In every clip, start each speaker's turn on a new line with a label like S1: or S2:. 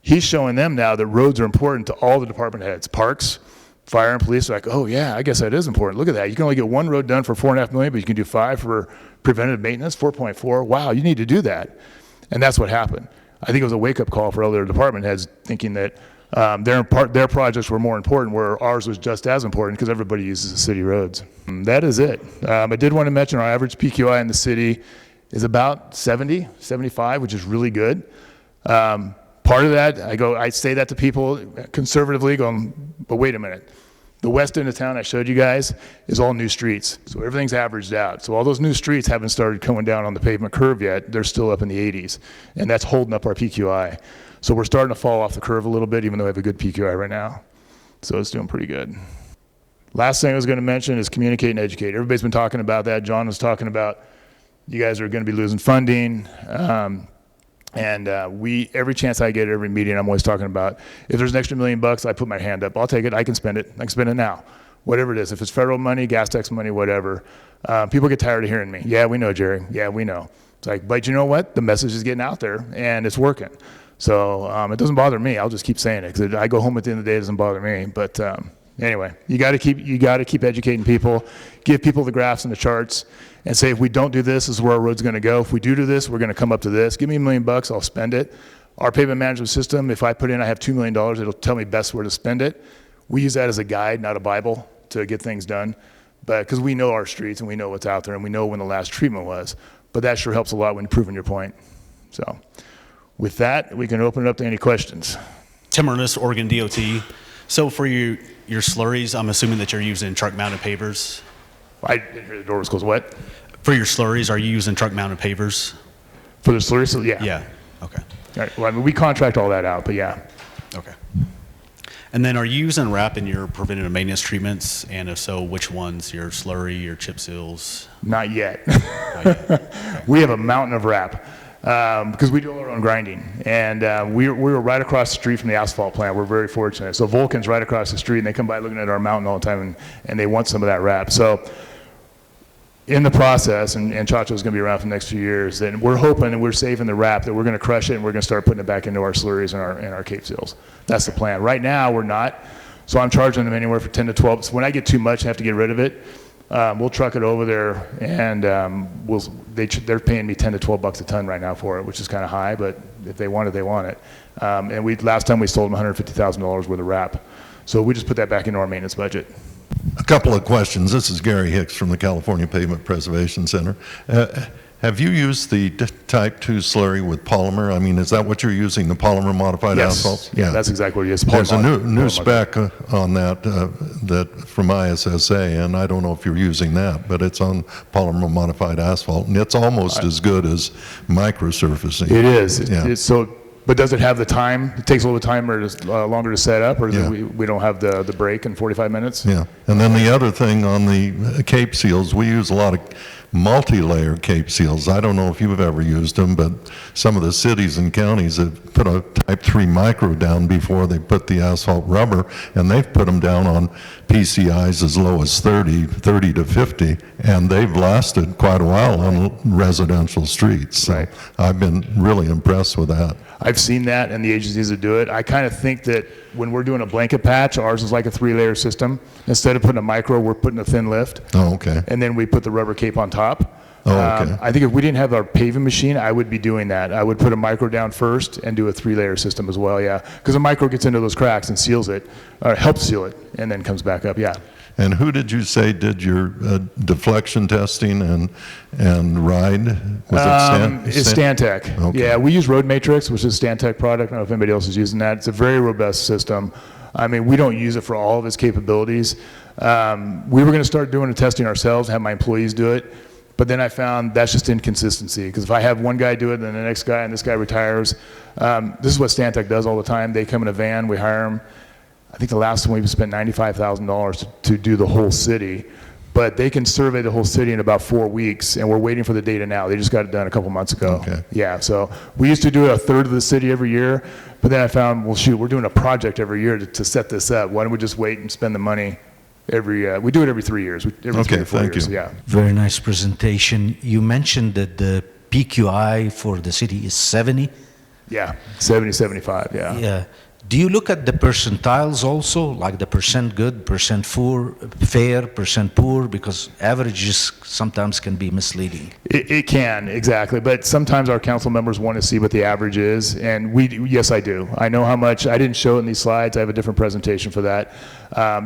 S1: He's showing them now that roads are important to all the department heads. Parks, fire, and police are like, oh yeah, I guess that is important. Look at that. You can only get one road done for $4.5 million, but you can do 5 for preventative maintenance, 4.4. Wow, you need to do that. And that's what happened. I think it was a wake-up call for other department heads thinking that their projects were more important, where ours was just as important because everybody uses the city roads. That is it. I did want to mention our average PQI in the city is about 70, 75, which is really good. Part of that, I say that to people conservatively, going, but wait a minute. The west end of town I showed you guys is all new streets, so everything's averaged out. So all those new streets haven't started going down on the pavement curve yet. They're still up in the 80s, and that's holding up our PQI. So we're starting to fall off the curve a little bit, even though we have a good PQI right now. So it's doing pretty good. Last thing I was going to mention is communicate and educate. Everybody's been talking about that. John was talking about you guys are going to be losing funding. Every chance I get at every meeting, I'm always talking about, if there's an extra $1 million, I put my hand up. I'll take it. I can spend it. I can spend it now. Whatever it is. If it's federal money, gas tax money, whatever. People get tired of hearing me. Yeah, we know, Jerry. Yeah, we know. It's like, but you know what? The message is getting out there, and it's working. So it doesn't bother me. I'll just keep saying it, because I go home at the end of the day, it doesn't bother me. But anyway, you got to keep educating people, give people the graphs and the charts, and say, if we don't do this, this is where our road's going to go. If we do this, we're going to come up to this. Give me $1 million, I'll spend it. Our pavement management system, if I put in, I have $2 million, it'll tell me best where to spend it. We use that as a guide, not a Bible, to get things done. But because we know our streets and we know what's out there and we know when the last treatment was. But that sure helps a lot when you're proving your point. So with that, we can open it up to any questions.
S2: Tim Ernest, Oregon DOT. So for your slurries, I'm assuming that you're using truck-mounted pavers?
S1: I didn't hear the door was closed. What?
S2: For your slurries, are you using truck-mounted pavers?
S1: For the slurries? Yeah.
S2: Yeah, okay.
S1: All right. Well, I mean, we contract all that out, but yeah.
S2: Okay. And then are you using RAP in your preventative maintenance treatments? And if so, which ones? Your slurry, your chip seals?
S1: Not yet.
S2: Not yet. Okay.
S1: We have a mountain of RAP because we do all our own grinding. And we were right across the street from the asphalt plant. We're very fortunate. So Vulcan's right across the street, and they come by looking at our mountain all the time, and they want some of that RAP. So in the process, and Chacho's going to be around for the next few years, and we're hoping and we're saving the RAP, that we're going to crush it and we're going to start putting it back into our slurries and our cape seals. That's the plan. Right now, we're not. So I'm charging them anywhere for 10 to 12. So when I get too much, I have to get rid of it. We'll truck it over there, and they're paying me 10 to 12 bucks a ton right now for it, which is kind of high, but if they want it, they want it. And last time we sold them $150,000 worth of RAP. So we just put that back into our maintenance budget.
S3: A couple of questions. This is Gary Hicks from the California Pavement Preservation Center. Have you used the Type 2 slurry with polymer? I mean, is that what you're using, the polymer modified asphalt?
S1: Yeah, that's exactly what it is.
S3: There's a new spec on that from ISSA, and I don't know if you're using that, but it's on polymer modified asphalt, and it's almost as good as microsurfacing.
S1: It is.
S3: Yeah.
S1: But does it have the time? It takes a little time or longer to set up, or we don't have the break in 45 minutes?
S3: Yeah. And then the other thing on the cape seals, we use a lot of multi-layer cape seals. I don't know if you've ever used them, but some of the cities and counties have put a Type 3 micro down before they put the asphalt rubber, and they've put them down on PCIs as low as 30 to 50, and they've lasted quite a while on residential streets. So
S1: right.
S3: I've been really impressed with that.
S1: I've seen that and the agencies that do it. I kind of think that when we're doing a blanket patch, ours is like a 3-layer system. Instead of putting a micro, we're putting a thin lift.
S3: Oh, okay.
S1: And then we put the rubber cape on top.
S3: Oh, okay.
S1: I think if we didn't have our paving machine, I would be doing that. I would put a micro down first and do a 3-layer system as well, yeah. Because a micro gets into those cracks and seals it, or helps seal it, and then comes back up, yeah.
S3: And who did you say did your deflection testing and ride? Was
S1: It's Stantec. Okay. Yeah, we use Road Matrix, which is a Stantec product. I don't know if anybody else is using that. It's a very robust system. I mean, we don't use it for all of its capabilities. We were going to start doing the testing ourselves, have my employees do it. But then I found that's just inconsistency, because if I have one guy do it, then the next guy, and this guy retires. This is what Stantec does all the time. They come in a van, we hire them. I think the last one we spent $95,000 to do the whole city, but they can survey the whole city in about 4 weeks, and we're waiting for the data now. They just got it done a couple months ago.
S3: Okay.
S1: Yeah, so we used to do a third of the city every year, but then I found, well, shoot, we're doing a project every year to set this up. Why don't we just wait and spend the money we do it every 3 years. Every 3 or 4 years,
S3: you.
S1: Yeah.
S4: Very nice presentation. You mentioned that the PQI for the city is 70.
S1: Yeah, 70, 75, yeah.
S4: Yeah. Do you look at the percentiles also, like the percent good, percent fair, percent poor? Because averages sometimes can be misleading.
S1: It can, exactly. But sometimes our council members want to see what the average is, and yes, I do. I know how much. I didn't show it in these slides. I have a different presentation for that.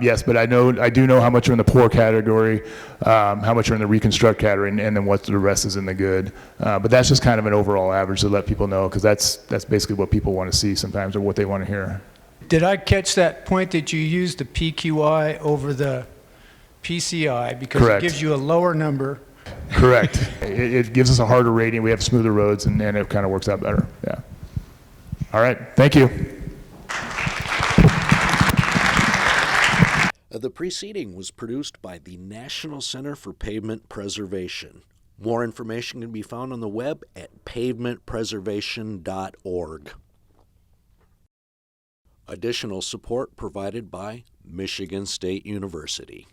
S1: Yes, but I do know how much are in the poor category, how much are in the reconstruct category, and then what the rest is in the good. But that's just kind of an overall average to let people know, because that's basically what people want to see sometimes, or what they want to hear.
S5: Did I catch that point that you used the PQI over the PCI because
S1: Correct.
S5: it gives you a lower number?
S1: Correct. It gives us a harder rating. We have smoother roads, and it kind of works out better. Yeah. All right. Thank you.
S6: The preceding was produced by the National Center for Pavement Preservation. More information can be found on the web at pavementpreservation.org. Additional support provided by Michigan State University.